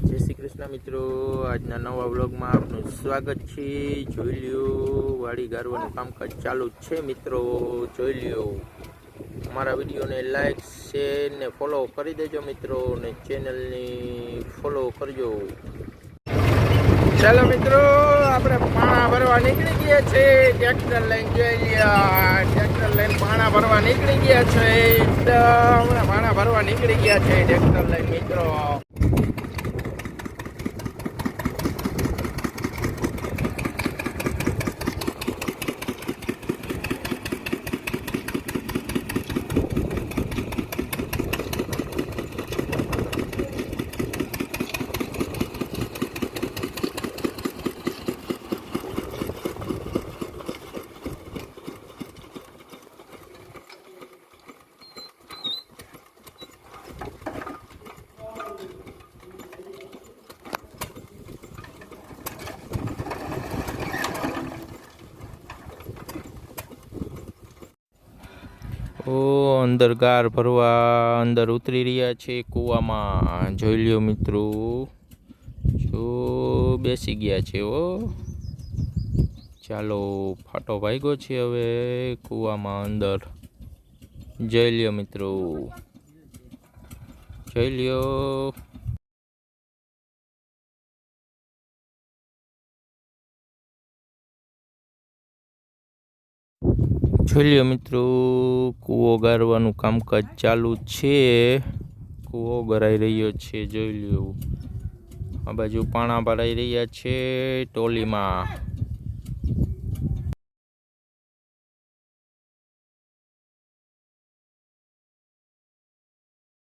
જય શ્રી કૃષ્ણ મિત્રો, આજના નવા વ્લોગમાં આપનું સ્વાગત છે। જોઈ લ્યો વાડી ગારવાનું કામકાજ ચાલુ છે મિત્રો, જોઈ લ્યો। અમારા વિડીયોને લાઈક શેર ને ફોલો કરી દેજો મિત્રો, ને ચેનલની ફોલો કરજો। ચાલો મિત્રો, આપણે પાણા ભરવા નીકળી ગયા છે। ટ્રેક્ટર લઈને જોઈ લ્યો, ટ્રેક્ટર લઈને પાણા ભરવા નીકળી ગયા છે। હમણાં પાણા ભરવા નીકળી ગયા છે ટ્રેક્ટર લઈને મિત્રો। અંદર ગાર ભરવા અંદર ઉતરી રહ્યા છે કૂવામાં, જોઈ લ્યો મિત્રો। જો બેસી ગયા છે ઓ, ચાલો ફાટો ભાગ્યો છે હવે કૂવામાં અંદર, જોઈ લ્યો મિત્રો, જોઈ લ્યો। જોઈ લ્યો મિત્રો, કૂવો ગારવાનું કામકાજ ચાલુ છે। કૂવો ગરાઈ રહ્યો છે, જોઈ લ્યો। આ બાજુ પાણા ભરાઈ રહ્યા છે ટોલીમાં।